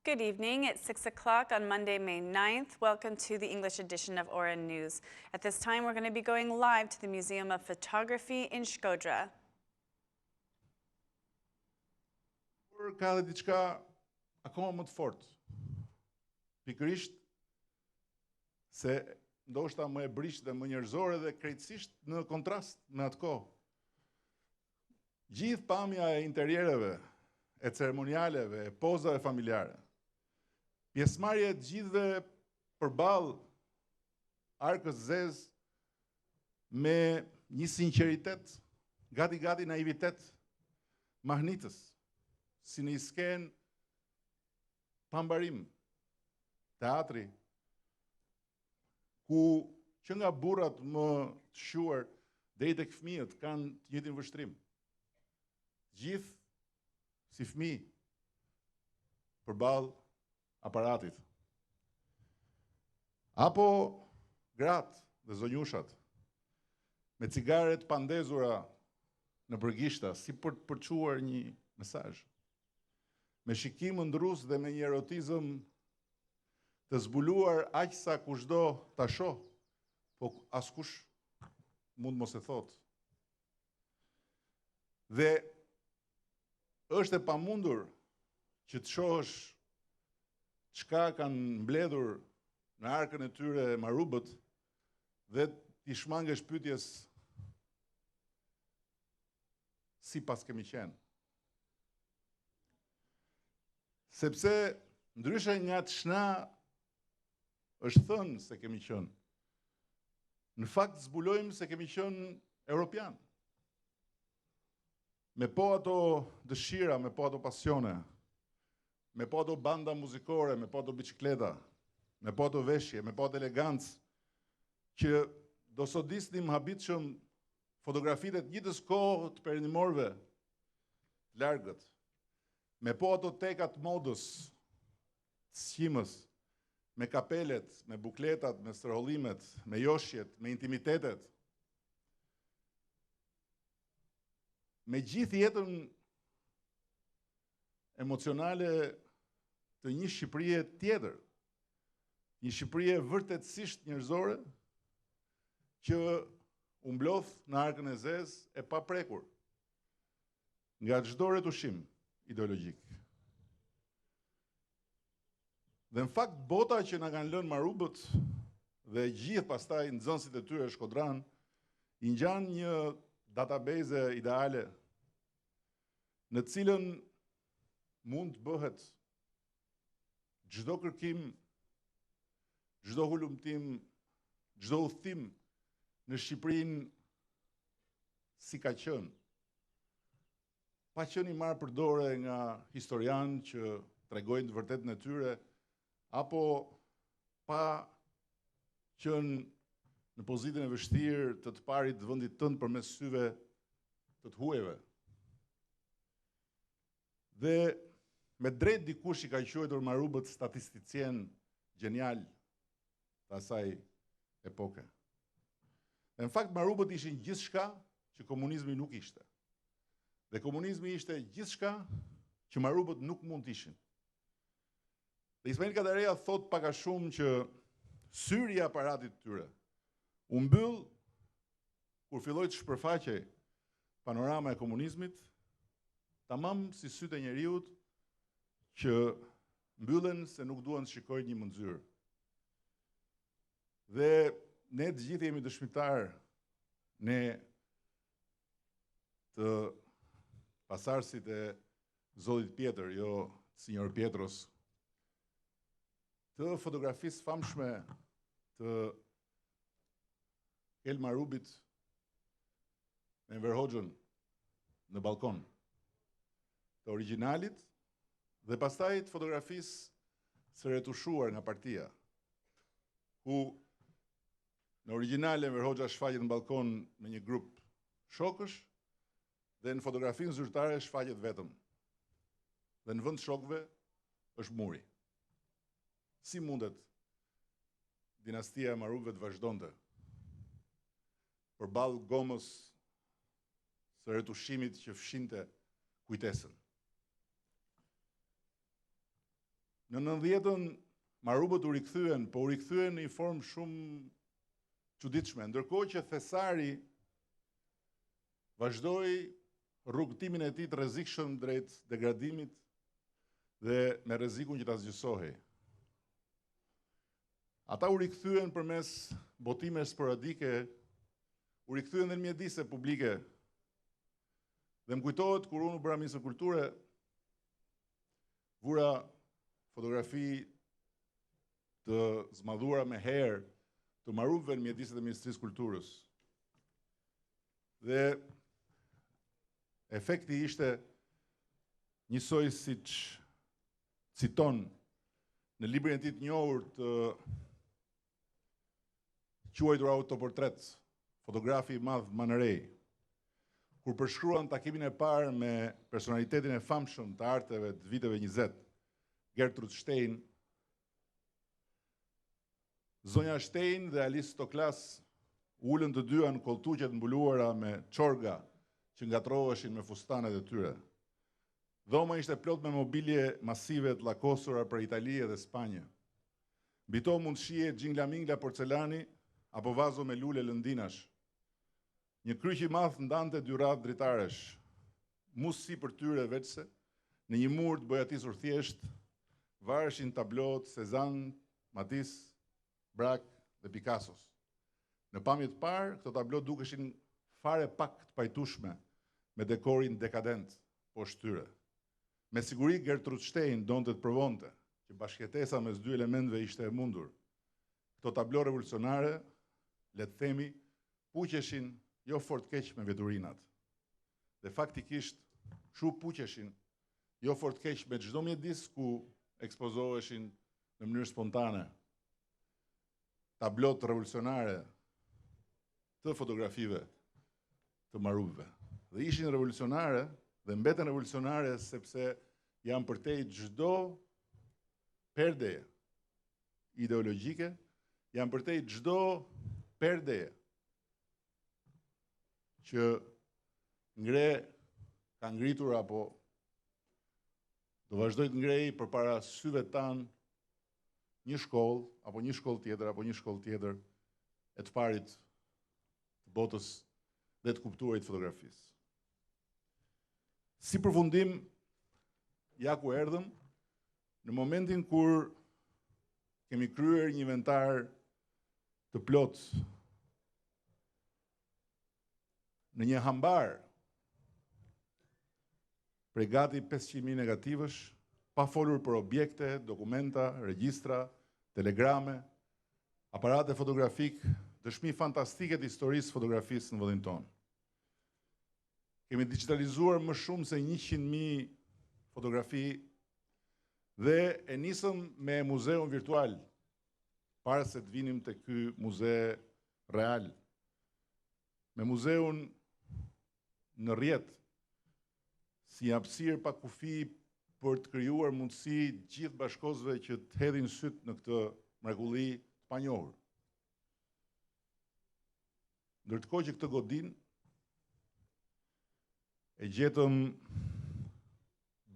Good evening. It's 6 o'clock on Monday, May 9th. Welcome to the English edition of ORN News. At this time, we're going to be going live to the Museum of Photography in Shkodra. Ka dhe diçka akoma më të fortë. Pikërisht se ndoshta më e brisht dhe më njerëzore dhe krejtësisht në kontrast me atë kohë. Gjithë pamja e interiereve, e ceremonialeve, e pozave familjare, pjesëmarrja e gjithëve përballë arkës zezë me një sinqeritet, gati naivitet, mahnitës, si në skenë pambarim, teatri, ku që nga burrat më të shuar deri tek fëmijët kanë të njëjtin vështrim. Gjithë si fëmijë përballë aparatit. Apo gratë dhe zonjushat me cigare të pandezura në përgishta si për të përçuar një mesazh. Me shikim ndrus dhe me një erotizëm të zbuluar aq sa kushdo ta shoh, po askush mund mos e thotë. Dhe është e pamundur që të shohësh çka kanë mbledhur në arkën e tyre marubët dhe t'i shmangesh pyetjes si pas kemi qenë. Sepse ndryshe nga të shna është thënë se kemi qenë, në fakt zbulojmë se kemi qenë europian. Me po ato dëshira, me po ato pasione, me po ato banda muzikore, me po ato bicikleta, me po ato veshje, me po ato elegancë, që do sodisnim habitshëm fotografitë të njëjtës kohë të perindimorëve të largët, me po ato tekat modës, të sqimës, me kapelet, me bukletat, me stërhollimet, me joshjet, me intimitetet, me gjithë jetën emocionale të një Shqipërie tjetër, një Shqipërie vërtetësisht njerëzore, që u mblodh në arkën e zezë e paprekur nga çdo retushim ideologjik. Dhe në fakt bota që na kanë lënë marubët dhe gjithë pastaj nxënësit e tyre shkodran, i ngjan një database ideale në cilën mund të bëhet çdo kërkim, çdo hulumtim, çdo udhtim në Shqipërinë si ka qenë, pa qenë i marrë përdore nga historianë që tregojnë të vërtetën e tyre, apo pa qenë në pozitën e vështirë të të parit të vendit tënd përmes syve të të huajve. Dhe me drejt dikush i ka quajtur marubët statisticien gjenial të asaj epoke. Dhe në fakt marubët ishin gjithçka që komunizmi nuk ishte. Dhe komunizmi ishte gjithçka që marubët nuk mund të ishin. Dhe Ismail Kadareja thot pak a shumë që syri i aparatit të tyre u mbyll kur filloi të shpërfaqej panorama e komunizmit, tamam si sytë e njeriut që mbyllen se nuk duan të shikojnë një mëndzyrë. Dhe ne të gjithë jemi dëshmitar, ne të pasardhësit e Zotit Pjetër, jo Sinjor Pietros, të fotografisë famshme të Elma Rubit me Enver Hoxhën në balkon, të originalit dhe pastaj të fotografisë së retushuar nga partia, ku në original Enver Hoxha shfaqet në balkon me një grup shokësh dhe në fotografinë zyrtare shfaqet vetëm. Dhe në vend shokëve është muri. Si mundet dinastia e marrëve të vazhdonte përballë gomës së retushimit që fshinte kujtesën? Në 90-ën marrubët u rikthyen, po u rikthyen në një formë shumë çuditshme, ndërkohë që thesari vazhdoi rrugtimin e tij të rrezikshëm drejt degradimit dhe me rrezikun që ta zgjysojë. Ata u rikthyen përmes botime sporadike, u rikthyen dhe në mjedise publike. Dhe më kujtohet kur unë u bëra ministër kulture, vura fotografi të zmadhuara me herë të marruvëve në mjediset e Ministrisë Kulturës. Dhe efekti ishte njësoj siç citon në librin e tij të njohur të quajtur Autoportret, fotografi i madh Manerej, kur përshkruan takimin e parë me personalitetin e famshëm të arteve të viteve 20, Gertrude Stein, zonja Stein dhe Alice Stoklas ulën të dyja në kolltuqet mbuluara me çorga që ngatroheshin me fustanet e tyre. Dhoma ishte plot me mobilje masive të llakosura për Itali dhe Spanjë. Mbi to mund shihet xhingla-mingla porcelani apo vazo me lule lëndinash. Një kryq i madh ndante dy radhë dritaresh, musi për tyre veçse, në një mur të bojatisur thjesht, vareshin tablot Cézanne, Matisse, Braque dhe Picassos. Në pamje të parë, këto tablo dukeshin fare pak të pajtueshme me dekorin dekadent poshtë tyre. Me siguri Gertrude Stein donte të provonte që bashkëtesa mes dy elementëve ishte e mundur. Këto tablo revolucionare, le të themi, puqeshin jo fort keq me veturinat. Dhe faktikisht shu puqeshin jo fort keq me çdo mjedis ku ekspozoheshin në mënyrë spontane tablot revolucionare të fotografive të marruvëve. Dhe ishin revolucionare dhe mbeten revolucionare sepse janë përtej çdo perdeje ideologjike, janë përtej çdo perdeje që ka ngritur apo do vazhdoj të ngrej përpara syve tanë një shkollë, apo një shkollë tjetër, apo një shkollë tjetër e të parit të botës dhe të kuptuarit fotografisë. Si përfundim, ja ku erdhëm, në momentin kur kemi kryer një inventar të plot në një hambar prej gati 500.000 negativësh, pa folur për objekte, dokumenta, regjistra, telegrame, aparate fotografik, dëshmi fantastike të historisë fotografisë në vendin tonë. Kemi digitalizuar më shumë se 100.000 fotografi dhe e nisëm me muzeun virtual, para se të vinim të ky muze real. Me muzeun në rjet, si hapësirë pa kufi për të krijuar mundësi gjithë bashkosëve që të hedhin syt në këtë mrekulli të panjohur. Ndërkohë që këtë godin e gjetëm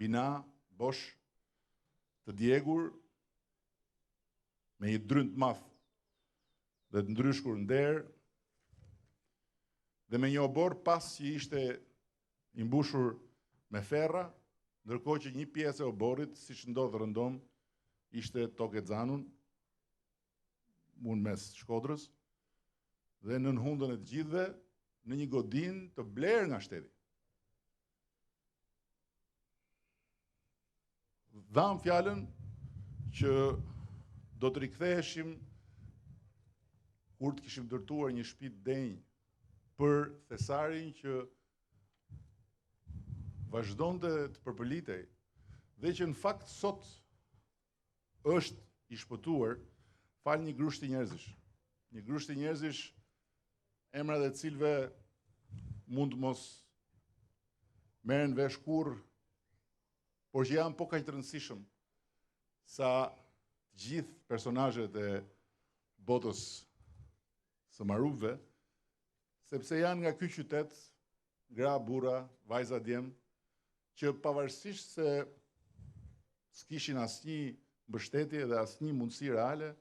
bina, bosh, të djegur, me një drynt të madh dhe të ndryshkur nder, dhe me një obor pas që ishte i mbushur me ferra, ndërkohë që një pjesë e oborit, siç ndodh rëndom, ishte tokë e xanun, mund mes Shkodrës, dhe në nënhundën e të gjithëve, në një godin të blerë nga shteti. Dham fjalën që do të riktheheshim kur të kishim ndërtuar një shtëpi të denjë për thesarin që vazhdonte të përpëlitej dhe që në fakt sot është i shpëtuar fal një grushti njerëzish. Një grushti njerëzish emrat e cilëve mund mos merren vesh kurrë, por që janë po kaq të rëndësishëm sa të gjithë personazhet e botës së marruvëve, sepse janë nga ky qytet, gra, burra, vajza, djem, që pavarësisht se s'kishin asnjë mbështetje dhe asnjë mundësi reale,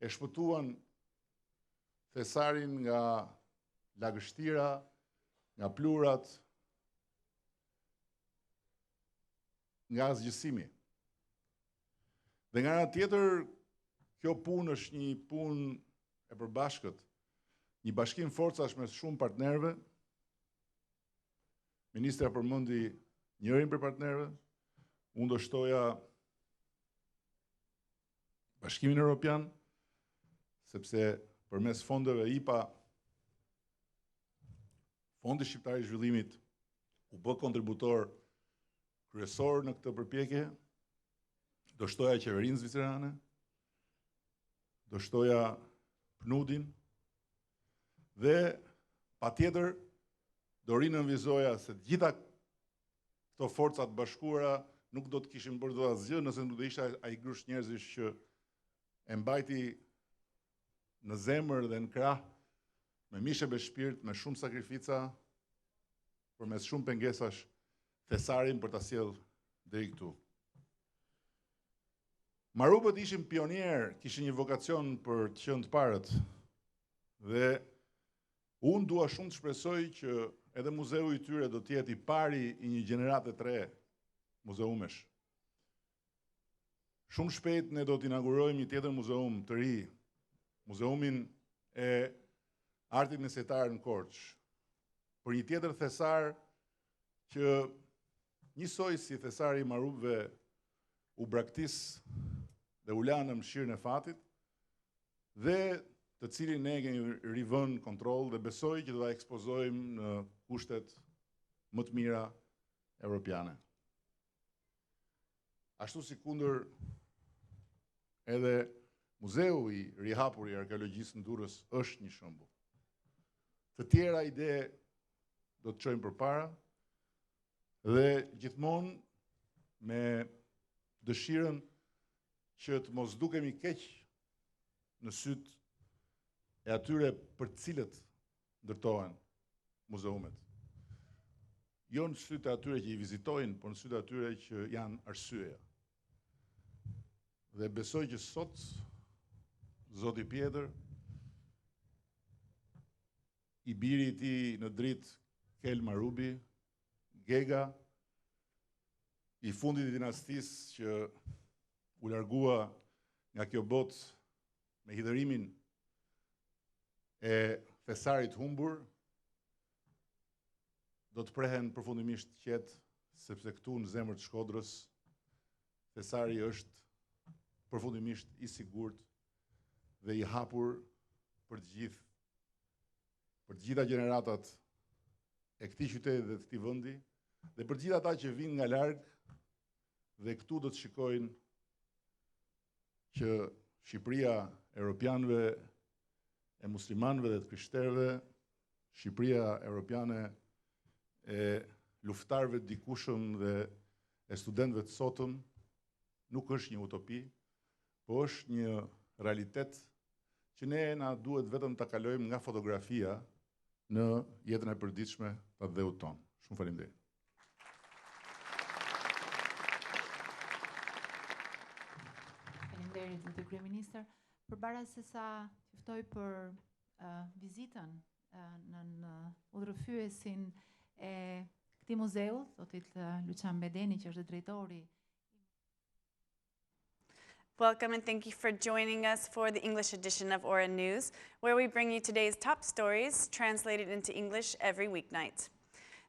e shpëtuan thesarin nga lagështira, nga plurat, nga asgjësimi. Dhe nga ana tjetër, kjo punë është një punë e përbashkët, një bashkim forcash mes shumë partnerëve. Ministra përmendi njërin për partnerëve, unë do shtoja Bashkimin Evropian, sepse përmes fondeve IPA, Fondi Shqiptar i Zhvillimit u bë kontributor kryesor në këtë përpjekje. Do shtoja qeverinë zvicerane, do shtoja PNUD-in dhe patjetër do rinënvizoja se gjitha këto forcat bashkuara nuk do të kishin bërë dot asgjë nëse nuk do ishte ai grush njerëzish që e mbajti në zemër dhe në krah me mishe me shpirt, me shumë sakrifica, përmes shumë pengesash, thesarin për ta sjellë deri këtu. Marubët ishin pionierë, kishin një vokacion për të qenë të parët. Dhe unë dua shumë të shpresoj që edhe muzeu i tyre do të jetë i pari i një gjenerate të re muzeumesh. Shumë shpejt ne do të inaugurojmë një tjetër muzeum të ri, muzeumin e artit mesetar në Korçë, për një tjetër thesar që njësoj si thesari i Marubëve u braktis dhe u la në mëshirën e fatit, dhe të cilin ne kemi rivënë kontroll dhe besoj që do ta ekspozojmë në kushtet më të mira evropiane. Ashtu si kundër edhe muzeu i rihapur i arkeologjisë në Durrës është një shembull. Të tjera ide do të çojmë përpara dhe gjithmonë me dëshirën që të mos dukemi keq në sytë e atyre për cilët ndërtohen muzeumet. Jo në sytë e atyre që i vizitojnë, por në sytë e atyre që janë arsyeja. Dhe besoj që sot Zoti Pjetër, i biri i tij në dritë Kel Marubi, Gega, i fundit i dinastisë që u largua nga kjo botë me hidhërimin e thesarit humbur, do të prehen përfundimisht qetë, sepse këtu në zemër të Shkodrës, thesari është përfundimisht i sigurt dhe i hapur për të gjitha gjeneratat e këtij qyteti dhe të këtij vendi, dhe për të gjithë ata që vinë nga larg dhe këtu do të shikojnë që Shqipëria e europianëve, e muslimanëve dhe të krishterëve, Shqipëria europiane e luftarëve të dikushëm dhe e studentëve të sotëm nuk është një utopi, po është një realitet që ne na duhet vetëm ta kalojmë nga fotografia në jetën e përditshme të dheut tonë. Shumë faleminderit. Faleminderit, zoti kryeministër. Përpara se sa ftoj për vizitën në udhërfyesin e këtij muzeu, zotit Luçan Bedeni, që është drejtori. Welcome and thank you for joining us for the English edition of Aura News, where we bring you today's top stories translated into English every weeknight.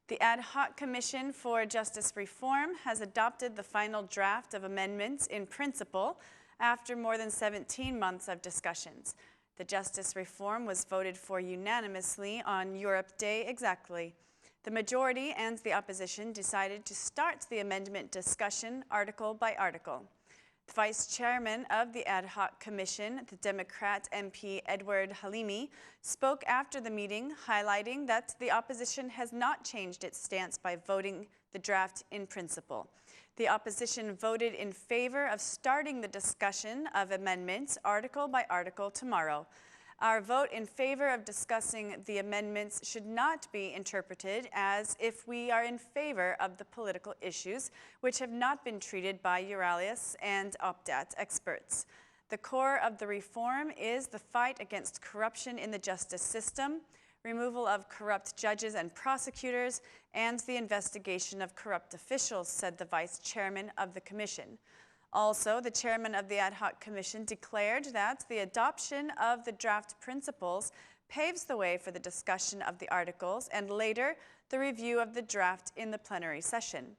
The Ad Hoc Commission for Justice Reform has adopted the final draft of amendments in principle after more than 17 months of discussions. The justice reform was voted for unanimously on Europe Day exactly. The majority and the opposition decided to start the amendment discussion article by article. The vice chairman of the Ad Hoc Commission, the Democrat MP Edward Halimi, spoke after the meeting, highlighting that the opposition has not changed its stance by voting the draft in principle. The opposition voted in favor of starting the discussion of amendments article by article tomorrow. Our vote in favor of discussing the amendments should not be interpreted as if we are in favor of the political issues which have not been treated by Euralius and Optat experts. The core of the reform is the fight against corruption in the justice system, removal of corrupt judges and prosecutors, and the investigation of corrupt officials, said the vice chairman of the commission. Also, the chairman of the ad hoc commission declared that the adoption of the draft principles paves the way for the discussion of the articles and later the review of the draft in the plenary session.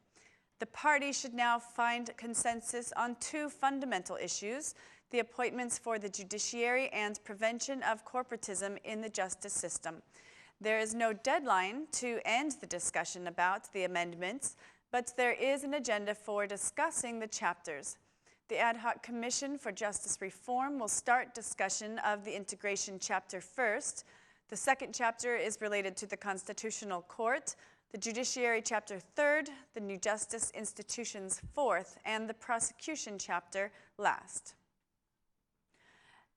The party should now find consensus on two fundamental issues: the appointments for the judiciary and prevention of corporatism in the justice system. There is no deadline to end the discussion about the amendments, but there is an agenda for discussing the chapters. The Ad Hoc Commission for Justice Reform will start discussion of the integration chapter first. The second chapter is related to the Constitutional Court, the Judiciary chapter third, the New Justice Institutions fourth, and the Prosecution chapter last.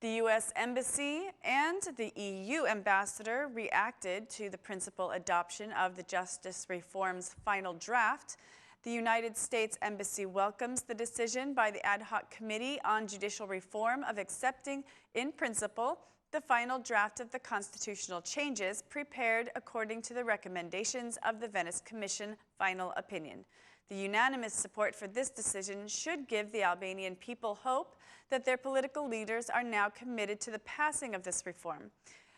The U.S. Embassy and the EU Ambassador reacted to the principal adoption of the Justice Reform's final draft. The United States Embassy welcomes the decision by the Ad Hoc Committee on Judicial Reform of accepting, in principle, the final draft of the constitutional changes prepared according to the recommendations of the Venice Commission final opinion. The unanimous support for this decision should give the Albanian people hope that their political leaders are now committed to the passing of this reform.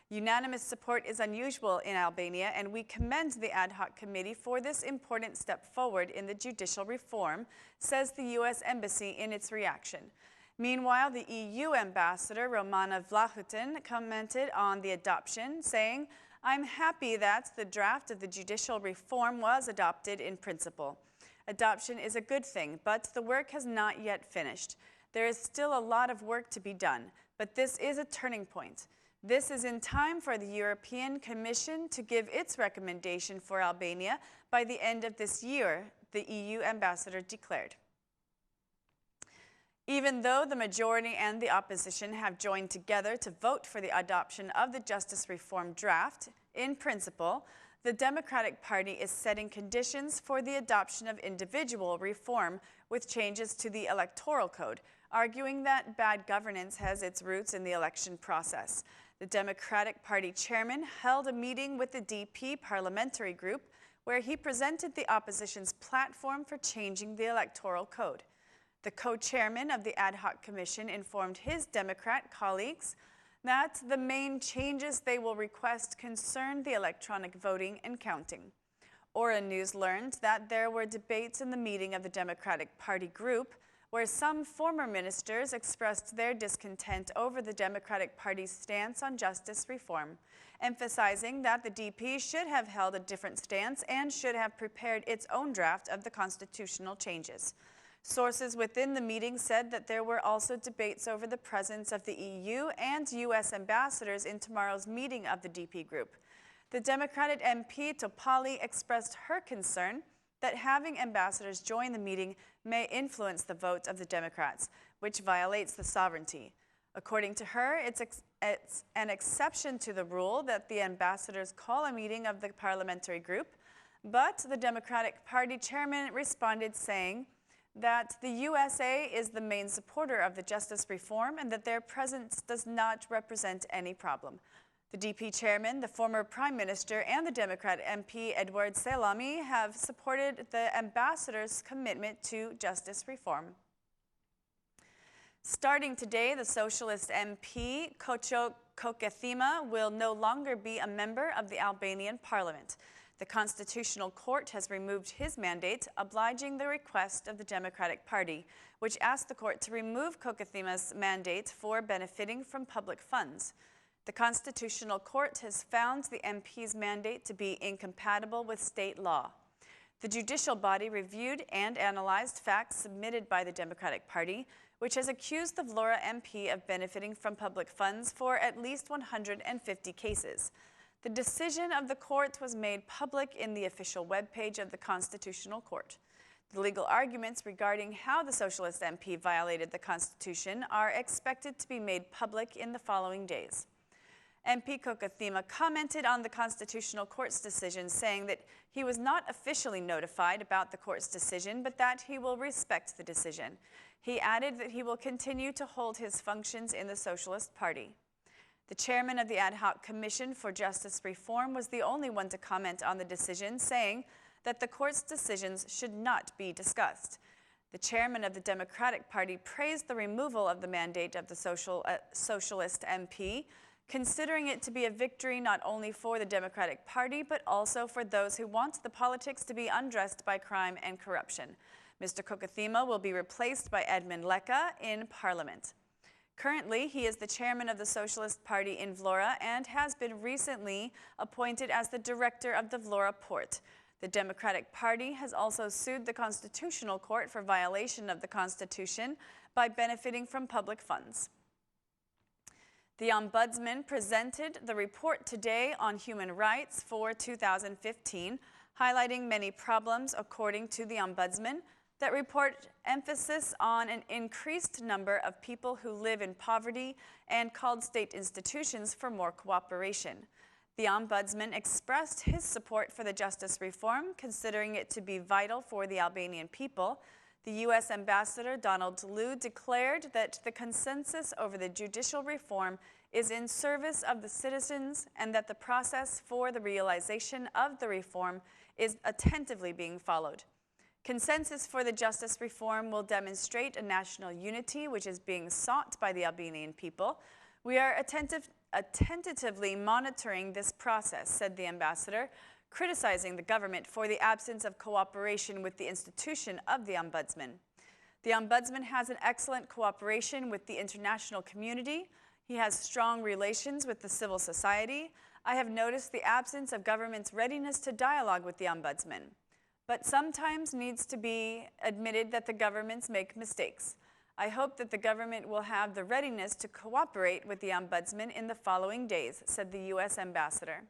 Unanimous support is unusual in Albania, and we commend the Ad Hoc Committee for this important step forward in the judicial reform, says the U.S. Embassy in its reaction. Meanwhile, the EU Ambassador, Romana Vlahutin, commented on the adoption, saying, "I'm happy that the draft of the judicial reform was adopted in principle. Adoption is a good thing, but the work has not yet finished. There is still a lot of work to be done, but this is a turning point. This is in time for the European Commission to give its recommendation for Albania by the end of this year," the EU ambassador declared. Even though the majority and the opposition have joined together to vote for the adoption of the justice reform draft, in principle, the Democratic Party is setting conditions for the adoption of individual reform with changes to the Electoral Code, arguing that bad governance has its roots in the election process. The Democratic Party chairman held a meeting with the DP parliamentary group where he presented the opposition's platform for changing the Electoral Code. The co-chairman of the Ad Hoc Commission informed his Democrat colleagues that the main changes they will request concern the electronic voting and counting. Aura News learned that there were debates in the meeting of the Democratic Party group where some former ministers expressed their discontent over the Democratic Party's stance on justice reform, emphasizing that the DP should have held a different stance and should have prepared its own draft of the constitutional changes. Sources within the meeting said that there were also debates over the presence of the EU and US ambassadors in tomorrow's meeting of the DP group. The Democratic MP Topali expressed her concern that having ambassadors join the meeting may influence the vote of the Democrats, which violates the sovereignty. According to her, it's an exception to the rule that the ambassadors call a meeting of the parliamentary group, but the Democratic Party chairman responded saying that the USA is the main supporter of the justice reform and that their presence does not represent any problem. The DP chairman, the former prime minister, and the Democrat MP Edward Selami have supported the ambassador's commitment to justice reform. Starting today, the socialist MP Kocho Kokethima will no longer be a member of the Albanian parliament. The Constitutional Court has removed his mandate, obliging the request of the Democratic Party, which asked the court to remove Kokethima's mandate for benefiting from public funds. The Constitutional Court has found the MP's mandate to be incompatible with state law. The judicial body reviewed and analyzed facts submitted by the Democratic Party, which has accused the Vlora MP of benefiting from public funds for at least 150 cases. The decision of the court was made public in the official webpage of the Constitutional Court. The legal arguments regarding how the socialist MP violated the Constitution are expected to be made public in the following days. MP Kokathima commented on the Constitutional Court's decision, saying that he was not officially notified about the court's decision, but that he will respect the decision. He added that he will continue to hold his functions in the Socialist Party. The chairman of the Ad Hoc Commission for Justice Reform was the only one to comment on the decision, saying that the court's decisions should not be discussed. The chairman of the Democratic Party praised the removal of the mandate of the Socialist MP, considering it to be a victory not only for the Democratic Party, but also for those who want the politics to be undressed by crime and corruption. Mr. Kokathima will be replaced by Edmund Leka in Parliament. Currently, he is the chairman of the Socialist Party in Vlora and has been recently appointed as the director of the Vlora port. The Democratic Party has also sued the Constitutional Court for violation of the Constitution by benefiting from public funds. The Ombudsman presented the report today on human rights for 2015, highlighting many problems according to the Ombudsman. That report emphasis on an increased number of people who live in poverty and called state institutions for more cooperation. The Ombudsman expressed his support for the justice reform, considering it to be vital for the Albanian people. The U.S. Ambassador Donald Liu declared that the consensus over the judicial reform is in service of the citizens and that the process for the realization of the reform is attentively being followed. Consensus for the justice reform will demonstrate a national unity which is being sought by the Albanian people. We are attentively monitoring this process, said the ambassador, criticizing the government for the absence of cooperation with the institution of the Ombudsman. The Ombudsman has an excellent cooperation with the international community. He has strong relations with the civil society. I have noticed the absence of government's readiness to dialogue with the Ombudsman. But sometimes needs to be admitted that the governments make mistakes. I hope that the government will have the readiness to cooperate with the Ombudsman in the following days, said the U.S. ambassador.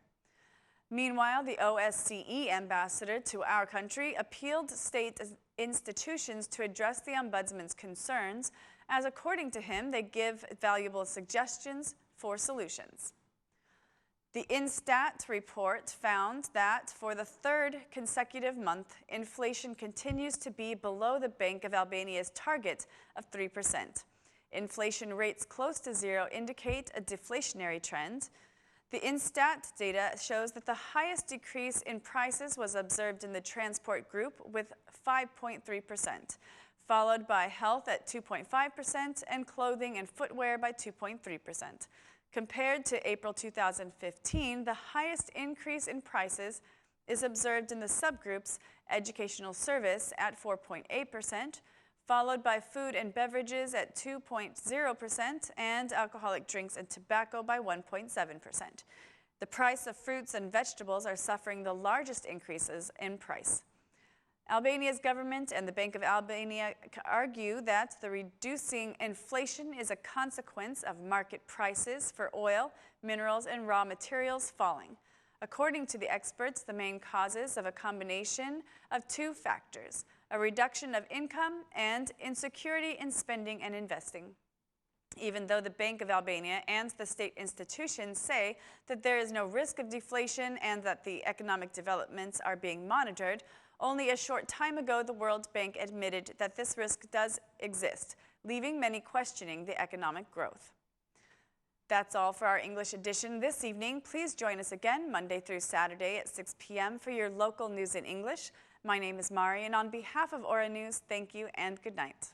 Meanwhile, the OSCE ambassador to our country appealed to state institutions to address the Ombudsman's concerns, as according to him, they give valuable suggestions for solutions. The Instat report found that for the third consecutive month, inflation continues to be below the Bank of Albania's target of 3%. Inflation rates close to zero indicate a deflationary trend. The Instat data shows that the highest decrease in prices was observed in the transport group with 5.3%, followed by health at 2.5% and clothing and footwear by 2.3%. Compared to April 2015, the highest increase in prices is observed in the subgroups educational service at 4.8%, followed by food and beverages at 2.0% and alcoholic drinks and tobacco by 1.7%. The price of fruits and vegetables are suffering the largest increases in price. Albania's government and the Bank of Albania argue that the reducing inflation is a consequence of market prices for oil, minerals, and raw materials falling. According to the experts, the main causes of a combination of two factors: a reduction of income and insecurity in spending and investing. Even though the Bank of Albania and the state institutions say that there is no risk of deflation and that the economic developments are being monitored, only a short time ago the World Bank admitted that this risk does exist, leaving many questioning the economic growth. That's all for our English edition this evening. Please join us again Monday through Saturday at 6 p.m. for your local news in English. My name is Mari, and on behalf of Aura News, thank you and good night.